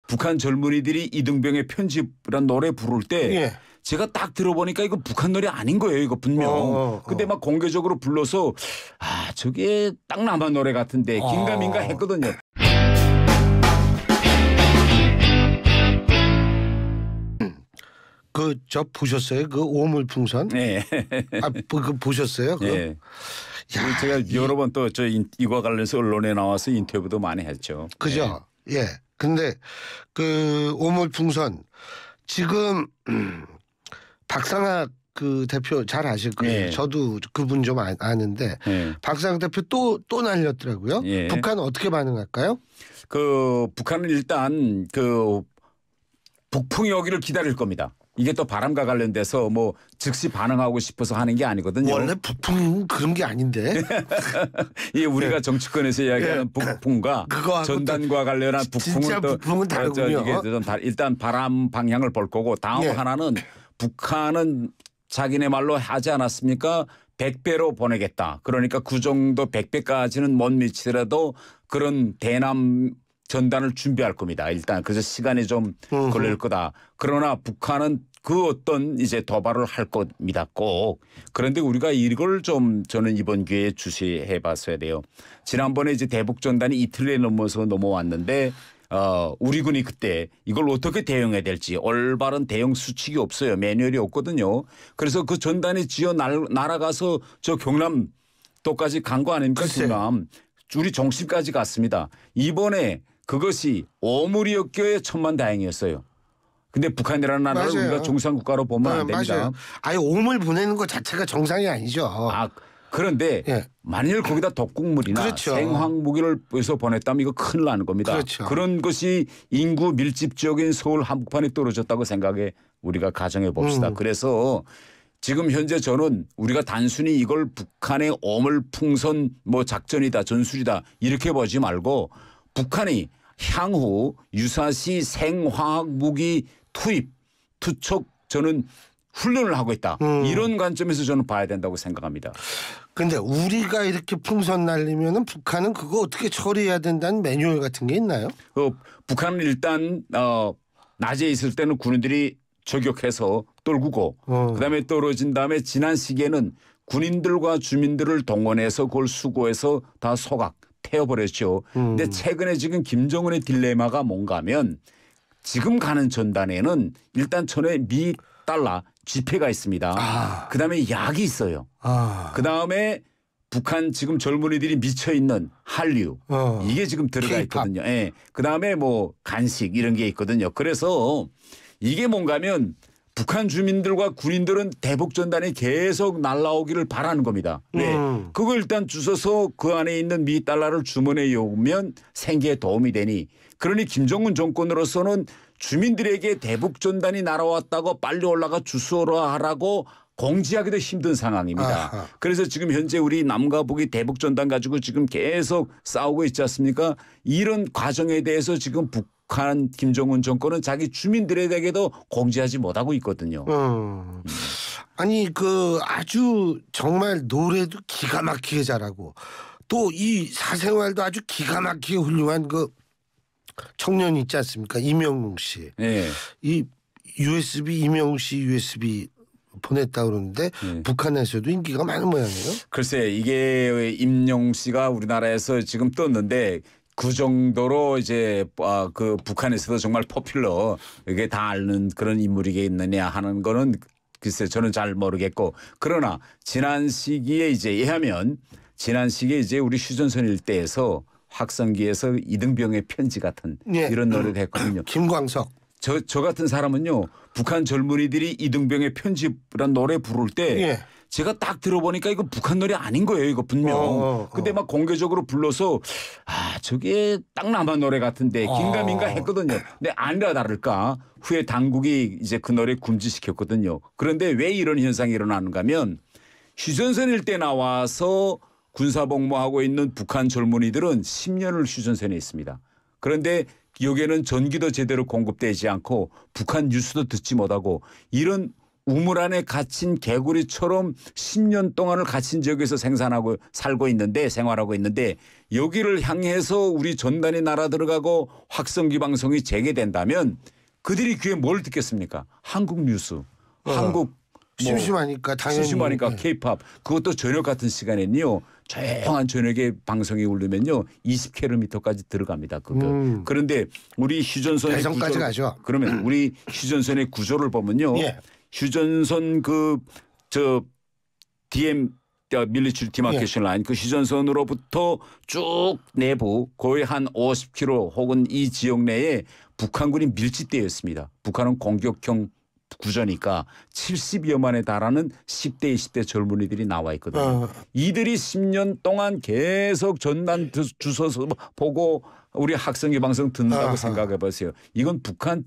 북한 젊은이들이 이등병의 편집이란 노래 부를 때 예. 제가 딱 들어보니까 이거 북한 노래 아닌 거예요. 이거 분명. 근데 막 공개적으로 불러서 아 저게 딱 남한 노래 같은데 긴가민가 했거든요. 저 보셨어요? 그 오물풍선? 네. 그 보셨어요? 네. 제가 여러 번 또 이거 관련해서 언론에 나와서 인터뷰도 많이 했죠. 그죠? 예. 근데 그 오물풍선 지금 박상학 그 대표 잘 아실 거예요. 네. 저도 그분 좀 아는데 박상학 대표 또 날렸더라고요. 북한은 어떻게 반응할까요? 그 북한은 일단 그 북풍이 오기를 기다릴 겁니다. 이게 또 바람과 관련돼서 뭐 즉시 반응하고 싶어서 하는 게 아니거든요. 원래 북풍은 그런 게 아닌데. 이게 우리가 정치권에서 이야기하는 북풍과 전단과 관련한 북풍은 또 북풍은 다르군요. 이게 일단 바람 방향을 볼 거고 다음 하나는 북한은 자기네 말로 하지 않았습니까? 100배로 보내겠다. 그러니까 그 정도 100배까지는 못 미치더라도 그런 대남 전단을 준비할 겁니다. 일단 그래서 시간이 좀 걸릴 거다. 그러나 북한은 그 어떤 이제 도발을 할 겁니다. 꼭. 그런데 우리가 이걸 좀 저는 이번 기회에 주시해 봤어야 돼요. 지난번에 이제 대북 전단이 이틀에 넘어서 넘어왔는데 우리 군이 그때 이걸 어떻게 대응해야 될지 올바른 대응 수칙이 없어요. 매뉴얼이 없거든요. 그래서 그 전단이 지어 날아가서 저 경남도까지 간 거 아닙니까? 경남. 우리 정심까지 갔습니다. 이번에 그것이 오물이었기에 천만다행이었어요. 근데 북한이라는 나라를 우리가 정상국가로 보면 안 됩니다. 맞아요. 아예 오물 보내는 것 자체가 정상이 아니죠. 그런데 만일 거기다 독극물이나 생화학무기를 해서 보냈다면 이거 큰일 나는 겁니다. 그런 것이 인구 밀집 지역인 서울 한복판에 떨어졌다고 생각해 우리가 가정해 봅시다. 그래서 지금 현재 저는 우리가 단순히 이걸 북한의 오물풍선 뭐 작전이다 전술이다 이렇게 보지 말고 북한이 향후 유사시 생화학무기 투입 투척 저는 훈련을 하고 있다. 이런 관점에서 저는 봐야 된다고 생각합니다. 그런데 우리가 이렇게 풍선 날리면은 북한은 그거 어떻게 처리해야 된다는 매뉴얼 같은 게 있나요? 북한은 일단 낮에 있을 때는 군인들이 저격해서 떨구고 그다음에 떨어진 다음에 지난 시기에는 군인들과 주민들을 동원해서 그걸 수거해서 다 소각 태워버렸죠. 근데 최근에 지금 김정은의 딜레마가 뭔가 하면 지금 가는 전단에는 일단 전에 미 달러 지폐가 있습니다. 그다음에 약이 있어요. 그다음에 북한 지금 젊은이들이 미쳐있는 한류 이게 지금 들어가 있거든요. 그다음에 뭐 간식 이런 게 있거든요. 그래서 이게 뭔가 하면 북한 주민들과 군인들은 대북전단이 계속 날라오기를 바라는 겁니다. 왜? 그걸 일단 주워서 그 안에 있는 미 달러를 주머니에 오면 생계에 도움이 되니 그러니 김정은 정권으로서는 주민들에게 대북전단이 날아왔다고 빨리 올라가 주소라 하라고 공지하기도 힘든 상황입니다. 그래서 지금 현재 우리 남과 북이 대북전단 가지고 지금 계속 싸우고 있지 않습니까? 이런 과정에 대해서 지금 북한 김정은 정권은 자기 주민들에게도 공지하지 못하고 있거든요. 아니 그 아주 정말 노래도 기가 막히게 잘하고 또 이 사생활도 아주 기가 막히게 훌륭한 그 청년 있지 않습니까? 임영웅 씨. 이 USB 임영웅 씨 USB 보냈다 그러는데 북한에서도 인기가 많은 모양이에요. 글쎄 이게 임영웅 씨가 우리나라에서 지금 떴는데 그 정도로 이제 그 북한에서도 정말 포퓰러 이게 다 아는 그런 인물이겠느냐 하는 거는 글쎄 저는 잘 모르겠고 그러나 지난 시기에 이제 예하면 지난 시기에 이제 우리 휴전선 일대에서 확성기에서 이등병의 편지 같은 이런 노래를 했거든요. 김광석. 저 같은 사람은요 북한 젊은이들이 이등병의 편집이란 노래 부를 때 제가 딱 들어보니까 이거 북한 노래 아닌 거예요. 이거 분명. 근데 막 공개적으로 불러서 저게 딱 남한 노래 같은데 긴가민가 했거든요. 근데 아니라 다를까 후에 당국이 이제 그 노래 금지시켰거든요. 그런데 왜 이런 현상이 일어나는가 하면 휴전선 일대 나와서 군사복무하고 있는 북한 젊은이들은 10년을 휴전선에 있습니다. 그런데 여기에는 전기도 제대로 공급되지 않고 북한 뉴스도 듣지 못하고 이런 우물 안에 갇힌 개구리처럼 10년 동안을 갇힌 지역에서 생산하고 생활하고 있는데 여기를 향해서 우리 전단이 날아 들어가고 확성기 방송이 재개된다면 그들이 귀에 뭘 듣겠습니까? 한국 뉴스, 한국 심심하니까 당연히. 심심하니까 K-팝. 그것도 저녁 같은 시간에는요. 조용한 저녁에 방송이 울리면요. 20km까지 들어갑니다. 그거. 그런데 우리 휴전선의 대전까지 구조를 가죠. 그러면 우리 휴전선의 구조를 보면요. 예. 휴전선 DM 밀리터리 디마케이션 라인 그 휴전선으로부터 쭉 내부 거의 한 50km 혹은 이 지역 내에 북한군이 밀집되어 있습니다. 북한은 공격형 구조니까 70여만에 달하는 10대 20대 젊은이들이 나와 있거든요. 이들이 10년 동안 계속 전단 주워서 보고 우리 학생회 방송 듣는다고 생각해 보세요. 이건 북한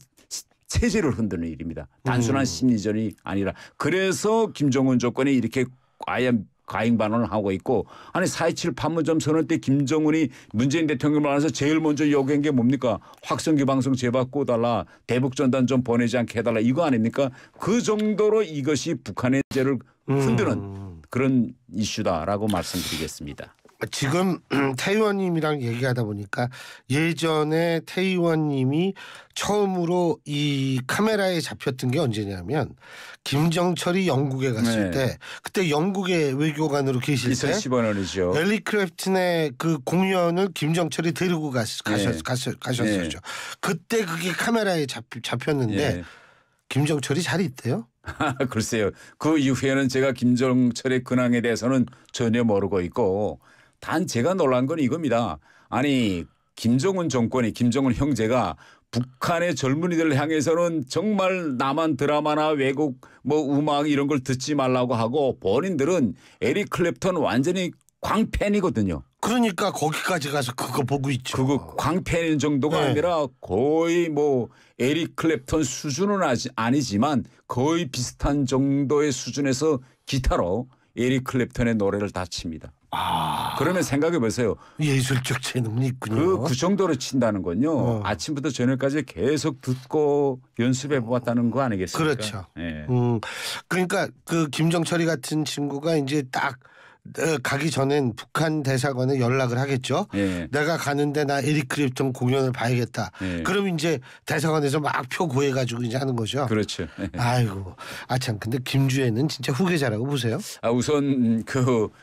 체제를 흔드는 일입니다. 단순한 심리전이 아니라. 그래서 김정은 조건이 이렇게 아예 과잉 반응을 하고 있고 아니 4.27 판문점 선언 때 김정은이 문재인 대통령을 만나서 제일 먼저 요구한 게 뭡니까? 확성기 방송 재받고 달라. 대북 전단 좀 보내지 않게 해달라. 이거 아닙니까? 그 정도로 이것이 북한의 제를 흔드는 그런 이슈다라고 말씀드리겠습니다. 지금 태 의원님이랑 얘기하다 보니까 예전에 태 의원님이 처음으로 이 카메라에 잡혔던 게 언제냐면 김정철이 영국에 갔을 때 그때 영국의 외교관으로 계실 때 2015년이죠. 엘리 클랩튼의 그 공연을 김정철이 데리고 가셨었죠. 그때 그게 카메라에 잡혔는데 김정철이 잘 있대요. 글쎄요. 그 이후에는 제가 김정철의 근황에 대해서는 전혀 모르고 있고 단 제가 놀란 건 이겁니다. 아니 김정은 정권이 김정은 형제가 북한의 젊은이들을 향해서는 정말 남한 드라마나 외국 음악 이런 걸 듣지 말라고 하고 본인들은 에릭 클랩턴 완전히 광팬이거든요. 그러니까 거기까지 가서 그거 보고 있죠. 그거 광팬인 정도가 아니라 거의 에릭 클랩턴 수준은 아니지만 거의 비슷한 정도의 수준에서 기타로 에릭 클랩턴의 노래를 다 칩니다. 그러면 생각해 보세요. 예술적 재능이 있군요. 그 정도로 친다는 건요. 아침부터 저녁까지 계속 듣고 연습해 보았다는 거 아니겠습니까? 그렇죠. 예. 그러니까 그 김정철이 같은 친구가 이제 딱 가기 전엔 북한 대사관에 연락을 하겠죠. 내가 가는데 나 에릭 클랩턴 공연을 봐야겠다. 그럼 이제 대사관에서 막 표 구해가지고 이제 하는 거죠. 그렇죠. 아이고, 참 근데 김주애는 진짜 후계자라고 보세요? 우선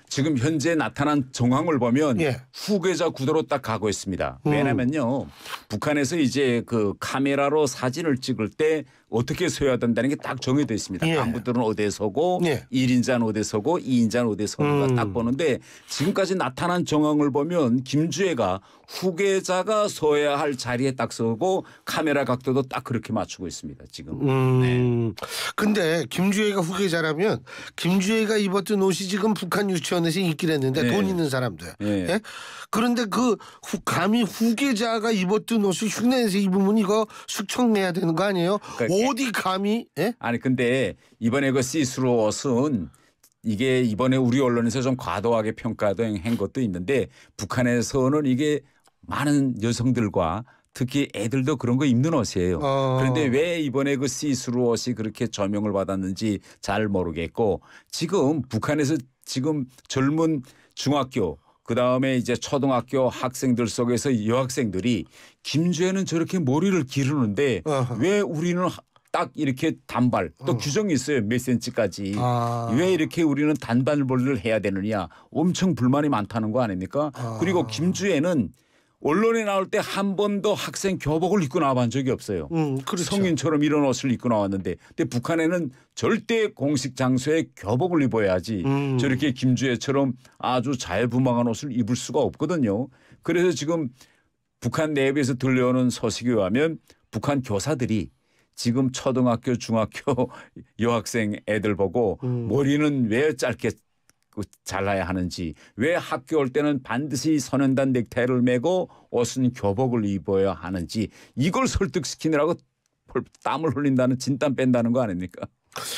지금 현재 나타난 정황을 보면 후계자 구도로 딱 가고 있습니다. 왜냐면요, 북한에서 이제 그 카메라로 사진을 찍을 때 어떻게 서야 된다는 게 딱 정해져 있습니다. 간부들은 어디에 서고 1인자는 어디에 서고 2인자는 어디에 서고가 딱 보는데 지금까지 나타난 정황을 보면 김주애가 후계자가 서야 할 자리에 딱 서고 카메라 각도도 딱 그렇게 맞추고 있습니다. 지금. 근데 김주애가 후계자라면 김주애가 입었던 옷이 지금 북한 유치원에서 인기를 했는데 돈 있는 사람들. 그런데 감히 후계자가 입었던 옷을 흉내내서 입으면 이거 숙청내야 되는 거 아니에요? 어디 감히? 아니 근데 이번에 그 시스루 옷은 이게 이번에 우리 언론에서 좀 과도하게 평가한 것도 있는데 북한에서는 이게 많은 여성들과 특히 애들도 그런 거 입는 옷이에요. 그런데 왜 이번에 그 시스루 옷이 그렇게 조명을 받았는지 잘 모르겠고 지금 북한에서 지금 젊은 중학교 그다음에 이제 초등학교 학생들 속에서 여학생들이 김주애는 저렇게 머리를 기르는데 왜 우리는 딱 이렇게 단발 또 규정이 있어요. 몇 센치까지. 왜 이렇게 우리는 단발머리를 해야 되느냐. 엄청 불만이 많다는 거 아닙니까? 그리고 김주애는 언론에 나올 때 한 번도 학생 교복을 입고 나와본 적이 없어요. 그렇죠. 성인처럼 이런 옷을 입고 나왔는데 근데 북한에는 절대 공식 장소에 교복을 입어야지 저렇게 김주애처럼 아주 자유분방한 옷을 입을 수가 없거든요. 그래서 지금 북한 내부에서 들려오는 소식에 의하면 북한 교사들이 지금 초등학교 중학교 여학생 애들 보고 머리는 왜 짧게 잘라야 하는지 왜 학교 올 때는 반드시 선현단 넥타이를 메고 옷은 교복을 입어야 하는지 이걸 설득시키느라고 땀을 흘린다는 진땀 뺀다는 거 아닙니까?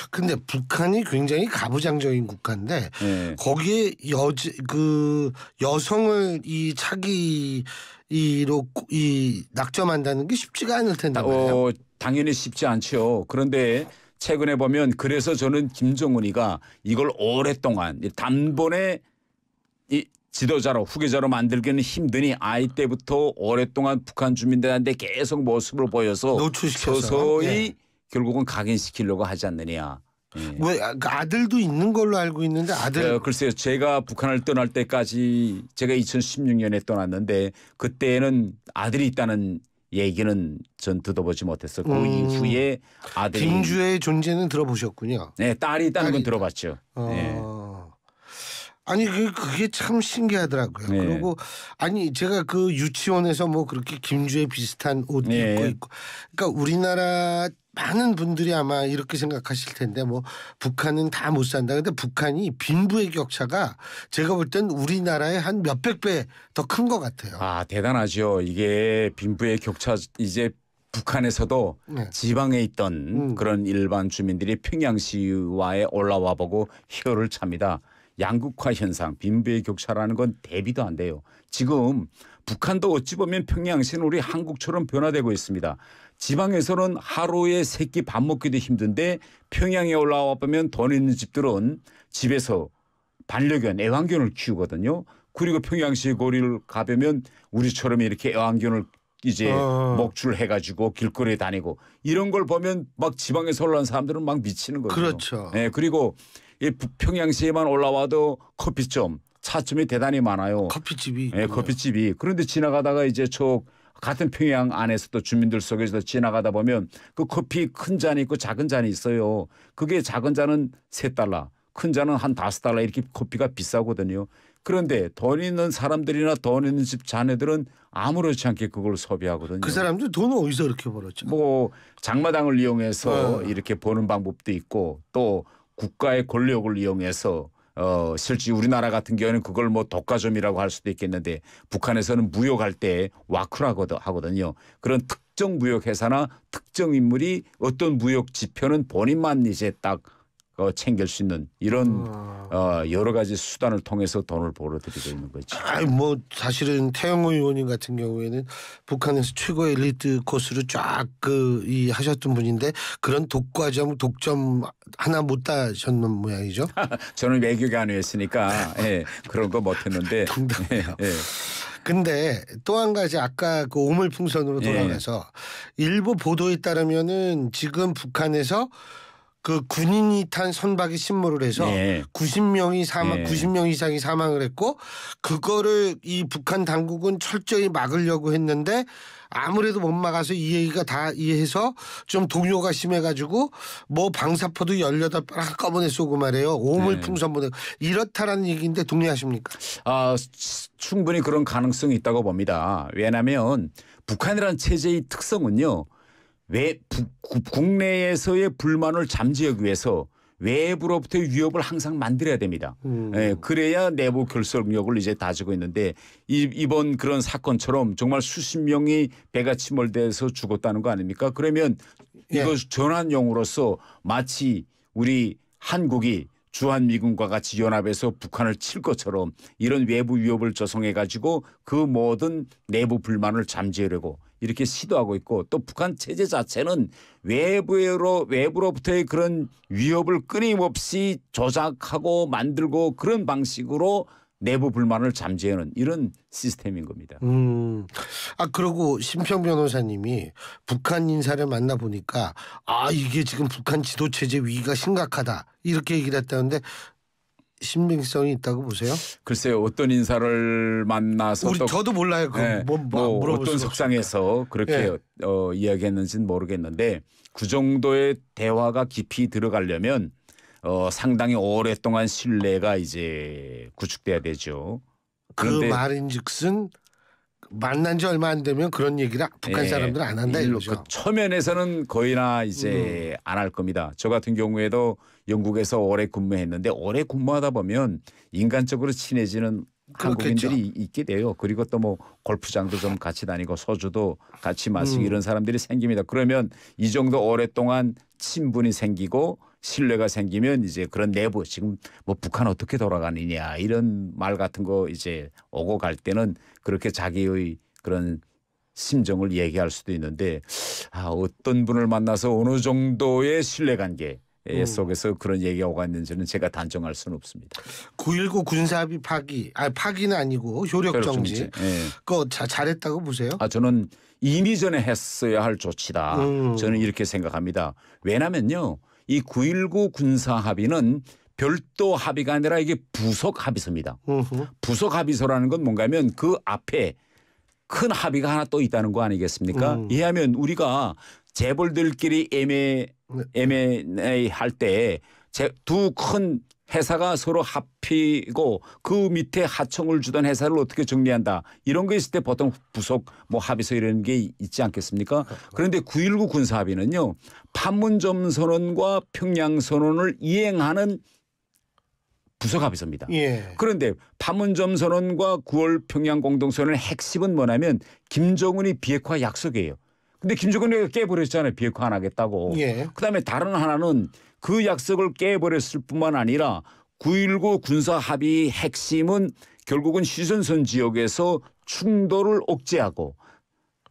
근데 북한이 굉장히 가부장적인 국가인데 거기에 여성을 이 차기로 낙점한다는 게 쉽지가 않을 텐데 말이에요. 당연히 쉽지 않죠. 그런데 최근에 보면 그래서 저는 김정은이가 이걸 오랫동안 단번에 이 지도자로 후계자로 만들기는 힘드니 아이 때부터 오랫동안 북한 주민들한테 계속 모습을 보여서 노출시켜서 서서히 예. 결국은 각인시키려고 하지 않느냐. 예. 왜 아들도 있는 걸로 알고 있는데 아들 글쎄요. 제가 북한을 떠날 때까지 제가 2016년에 떠났는데 그때는 아들이 있다는 얘기는 전 듣어보지 못했어. 그 이후에 아들이 김주혜의 존재는 들어보셨군요. 네, 딸이 있다는 건 딸이 들어봤죠. 네. 아니 그게 참 신기하더라고요. 네. 그리고 아니 제가 그 유치원에서 뭐 그렇게 김주혜 비슷한 옷 네. 입고 있고 그러니까 우리나라 많은 분들이 아마 이렇게 생각하실 텐데 뭐 북한은 다 못 산다. 근데 북한이 빈부의 격차가 제가 볼 땐 우리나라의 한 몇백 배 더 큰 것 같아요. 아, 대단하죠. 이게 빈부의 격차 이제 북한에서도 네. 지방에 있던 그런 일반 주민들이 평양시와에 올라와 보고 혀를 찹니다. 양극화 현상, 빈부의 격차라는 건 대비도 안 돼요. 지금 북한도 어찌 보면 평양시는 우리 한국처럼 변화되고 있습니다. 지방에서는 하루에 3끼 밥 먹기도 힘든데 평양에 올라와 보면 돈 있는 집들은 집에서 반려견, 애완견을 키우거든요. 그리고 평양시 거리를 가보면 우리처럼 이렇게 애완견을 이제 목줄해가지고 길거리에 다니고 이런 걸 보면 막 지방에서 올라온 사람들은 막 미치는 거죠. 그렇죠. 네, 그리고 이 평양시에만 올라와도 커피점, 차점이 대단히 많아요. 커피집이. 네, 커피집이. 그런데 지나가다가 이제 저 같은 평양 안에서도 주민들 속에서 지나가다 보면 그 커피 큰 잔이 있고 작은 잔이 있어요. 그게 작은 잔은 $3, 큰 잔은 한 $5 이렇게 커피가 비싸거든요. 그런데 돈 있는 사람들이나 돈 있는 집 자녀들은 아무렇지 않게 그걸 소비하거든요. 그 사람들 돈은 어디서 이렇게 벌었죠? 뭐 장마당을 이용해서 이렇게 버는 방법도 있고 또 국가의 권력을 이용해서 실제 우리나라 같은 경우에는 그걸 뭐 독과점이라고 할 수도 있겠는데 북한에서는 무역할 때 와크라고 하거든요. 그런 특정 무역회사나 특정 인물이 어떤 무역 지표는 본인만 이제 딱 챙길 수 있는 이런 여러 가지 수단을 통해서 돈을 벌어들이고 있는 거죠. 아이 뭐 사실은 태영호 의원님 같은 경우에는 북한에서 최고의 엘리트 코스로 쫙 이 하셨던 분인데 그런 독과점, 독점 하나 못 따셨는 모양이죠. 저는 외교관이었으니까 예, 그런 거 못했는데. 농담이에요. 예. 근데 또 한 가지 아까 그 오물풍선으로 돌아가서 일부 보도에 따르면은 지금 북한에서 그 군인이 탄 선박이 침몰을 해서 90명이 사망, 90명 이상이 사망을 했고 그거를 이 북한 당국은 철저히 막으려고 했는데 아무래도 못 막아서 이 얘기가 다 이해해서 좀 동요가 심해가지고 뭐 방사포도 18발 한꺼번에 쏘고 말이에요. 오물풍선 보내 이렇다라는 얘기인데 동의하십니까? 아, 충분히 그런 가능성이 있다고 봅니다. 왜냐하면 북한이라는 체제의 특성은요. 국내에서의 불만을 잠재우기 위해서 외부로부터의 위협을 항상 만들어야 됩니다. 예, 그래야 내부 결속력을 이제 다지고 있는데 이번 그런 사건처럼 정말 수십 명이 배가 침몰돼서 죽었다는 거 아닙니까? 그러면 이거 전환용으로서 마치 우리 한국이 주한미군과 같이 연합해서 북한을 칠 것처럼 이런 외부 위협을 조성해 가지고 그 모든 내부 불만을 잠재우려고 이렇게 시도하고 있고 또 북한 체제 자체는 외부로부터의 그런 위협을 끊임없이 조작하고 만들고 그런 방식으로 내부 불만을 잠재우는 이런 시스템인 겁니다. 아 그리고 심평 변호사님이 북한 인사를 만나 보니까 아 이게 지금 북한 지도 체제 위기가 심각하다 이렇게 얘기를 했다는데 신빙성이 있다고 보세요? 글쎄요, 어떤 인사를 만나서 저도 몰라요. 어떤 석상에서 그렇게 이야기했는지는 모르겠는데 그 정도의 대화가 깊이 들어가려면 상당히 오랫동안 신뢰가 이제 구축돼야 되죠. 그 말인즉슨 만난 지 얼마 안 되면 그런 얘기를 북한 사람들은 안 한다 이거죠. 그 초면에서는 거의나 이제 안 할 겁니다. 저 같은 경우에도 영국에서 오래 근무했는데 오래 근무하다 보면 인간적으로 친해지는 한국인들이 있게 돼요. 그리고 또 뭐 골프장도 좀 같이 다니고 소주도 같이 마시고 이런 사람들이 생깁니다. 그러면 이 정도 오랫동안 친분이 생기고 신뢰가 생기면 이제 그런 내부 지금 뭐 북한 어떻게 돌아가느냐 이런 말 같은 거 이제 오고 갈 때는 그렇게 자기의 그런 심정을 얘기할 수도 있는데 어떤 분을 만나서 어느 정도의 신뢰관계 속에서 그런 얘기가 오가 있는지는 제가 단정할 수는 없습니다. 9.19 군사합의 파기는 아니고 효력정지. 예. 그거 잘했다고 보세요? 저는 이미 전에 했어야 할 조치다. 저는 이렇게 생각합니다. 왜냐면요. 이 9.19 군사합의는 별도 합의가 아니라 이게 부속 합의서입니다. 부속 합의서라는 건 뭔가 하면 그 앞에 큰 합의가 하나 또 있다는 거 아니겠습니까? 이해하면 우리가 재벌들끼리 M&A 할 때 두 큰 회사가 서로 합의고 그 밑에 하청을 주던 회사를 어떻게 정리한다. 이런 거 있을 때 보통 부속 합의서 이런 게 있지 않겠습니까? 그런데 9.19 군사합의는요. 판문점 선언과 평양 선언을 이행하는 부속 합의서입니다. 예. 그런데 판문점 선언과 9월 평양 공동선언의 핵심은 뭐냐면 김정은이 비핵화 약속이에요. 근데 김정은이 깨버렸잖아요. 비핵화 안 하겠다고. 예. 그다음에 다른 하나는 그 약속을 깨버렸을 뿐만 아니라 9.19 군사합의 핵심은 결국은 휴전선 지역에서 충돌을 억제하고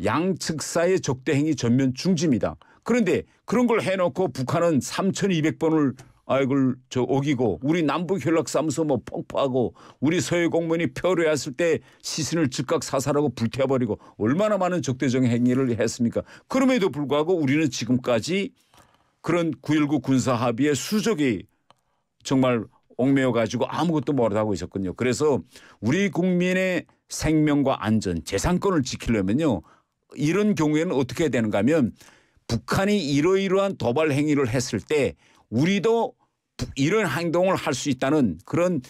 양측 사이의 적대 행위 전면 중지입니다. 그런데 그런 걸 해놓고 북한은 3,200번을 어기고 우리 남북 연락사무소 폭파하고 우리 서해 공무원이 표류했을 때 시신을 즉각 사살하고 불태워버리고 얼마나 많은 적대적 행위를 했습니까? 그럼에도 불구하고 우리는 지금까지 그런 9.19 군사합의의 수적이 정말 얽매여 가지고 아무것도 못하고 있었거든요. 그래서 우리 국민의 생명과 안전, 재산권을 지키려면요. 이런 경우에는 어떻게 해야 되는가 하면 북한이 이러이러한 도발 행위를 했을 때 우리도 이런 행동을 할 수 있다는 그런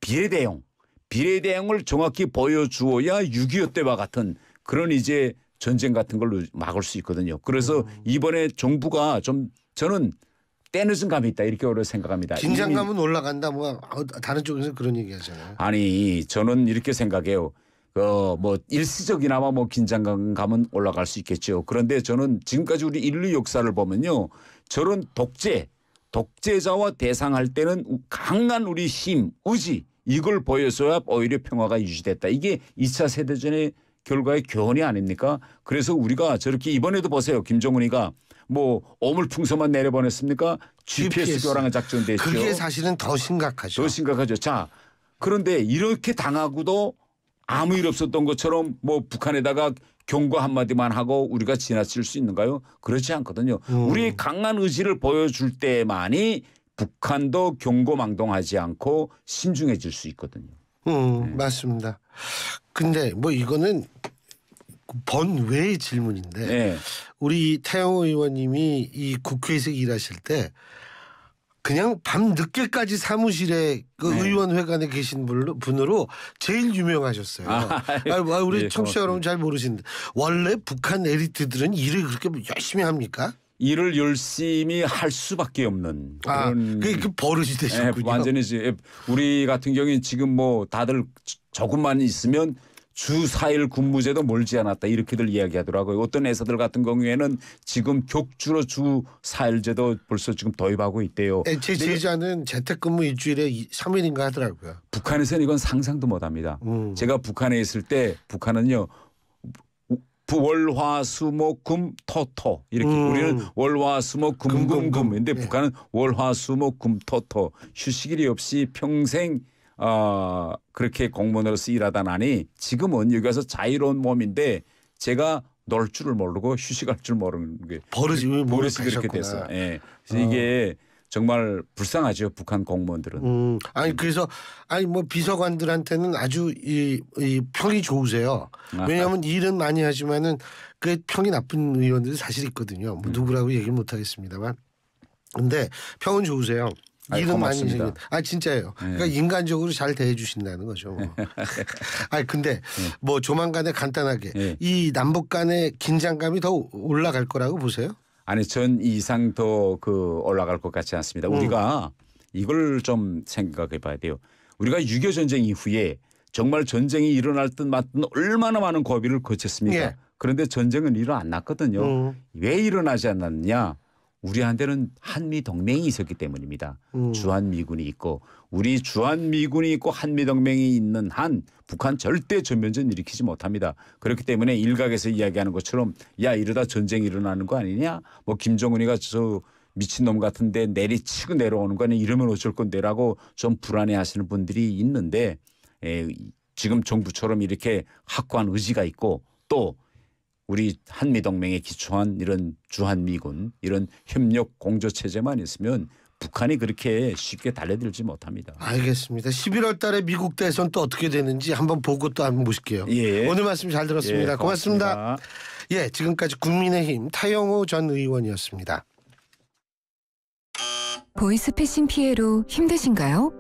비례대응을 정확히 보여주어야 6.25 때와 같은 그런 이제 전쟁 같은 걸로 막을 수 있거든요. 그래서 이번에 정부가 좀 저는 때늦은 감이 있다 이렇게 생각합니다. 긴장감은 올라간다. 다른 쪽에서 그런 얘기 하잖아요. 아니 저는 이렇게 생각해요. 일시적이나마 긴장감은 올라갈 수 있겠죠. 그런데 저는 지금까지 우리 인류 역사를 보면요. 저런 독재자와 대상할 때는 강한 우리 힘, 의지 이걸 보여줘야 오히려 평화가 유지됐다. 이게 2차 세대전의 결과의 교훈이 아닙니까? 그래서 우리가 저렇게 이번에도 보세요. 김정은이가 오물풍선만 내려보냈습니까? GPS 교란 작전 됐죠. 그게 사실은 더 심각하죠. 더 심각하죠. 자, 그런데 이렇게 당하고도 아무 일 없었던 것처럼 북한에다가 경고 한마디만 하고 우리가 지나칠 수 있는가요? 그렇지 않거든요. 우리의 강한 의지를 보여줄 때만이 북한도 경고망동하지 않고 신중해질 수 있거든요. 맞습니다. 근데 이거는 번외의 질문인데 네. 우리 태영호 의원님이 이 국회에서 일하실 때 그냥 밤 늦게까지 사무실에 그 의원회관에 계신 분으로 제일 유명하셨어요. 우리 청취자 여러분 잘 모르시는데 원래 북한 에리트들은 일을 그렇게 열심히 합니까? 일을 열심히 할 수밖에 없는 그런 그 버릇이 되셨군요. 완전히 우리 같은 경우는 지금 다들 조금만 있으면 주 4일 근무제도 멀지 않았다 이렇게들 이야기하더라고요. 어떤 회사들 같은 경우에는 지금 격주로 주 4일제도 벌써 지금 도입하고 있대요. 제 제자는 재택근무 일주일에 3일인가 하더라고요. 북한에서는 이건 상상도 못합니다. 제가 북한에 있을 때 북한은요. 월화수목금 토토 이렇게 우리는 월화수목금금금 근데 북한은 월화수목금토토 휴식일이 없이 평생 그렇게 공무원으로서 일하다 나니 지금은 여기 와서 자유로운 몸인데 제가 놀 줄을 모르고 휴식할 줄 모르는 게 버릇이 그렇게 됐어요. 예. 이게 정말 불쌍하죠 북한 공무원들은. 그래서 비서관들한테는 아주 이 평이 좋으세요. 왜냐하면 일은 많이 하지만은 그 평이 나쁜 의원들이 사실 있거든요. 누구라고 얘기 못 하겠습니다만. 근데 평은 좋으세요. 일은 고맙습니다. 많이 진짜예요. 그러니까 인간적으로 잘 대해주신다는 거죠. 근데 조만간에 간단하게 이 남북 간의 긴장감이 더 올라갈 거라고 보세요? 아니 전 이상 더 올라갈 것 같지 않습니다. 우리가 이걸 좀 생각해 봐야 돼요. 우리가 6.25 전쟁 이후에 정말 전쟁이 일어날 듯 맞든 얼마나 많은 고비를 거쳤습니까? 그런데 전쟁은 일어났거든요. 왜 일어나지 않았느냐? 우리한테는 한미 동맹이 있었기 때문입니다. 주한미군이 있고 우리 주한미군이 있고 한미동맹이 있는 한 북한 절대 전면전 일으키지 못합니다. 그렇기 때문에 일각에서 이야기하는 것처럼 야 이러다 전쟁이 일어나는 거 아니냐 뭐 김정은이가 저 미친놈 같은데 내리치고 내려오는 거 아니냐 이러면 어쩔 건데라고 좀 불안해하시는 분들이 있는데 지금 정부처럼 이렇게 확고한 의지가 있고 또 우리 한미동맹에 기초한 이런 주한미군 이런 협력 공조체제만 있으면 북한이 그렇게 쉽게 달려들지 못합니다. 알겠습니다. 11월 달에 미국 대선 또 어떻게 되는지 한번 보고 또 한번 보실게요. 예. 오늘 말씀 잘 들었습니다. 예, 고맙습니다. 예, 지금까지 국민의힘 타영호 전 의원이었습니다. 보이스피싱 피해로 힘드신가요?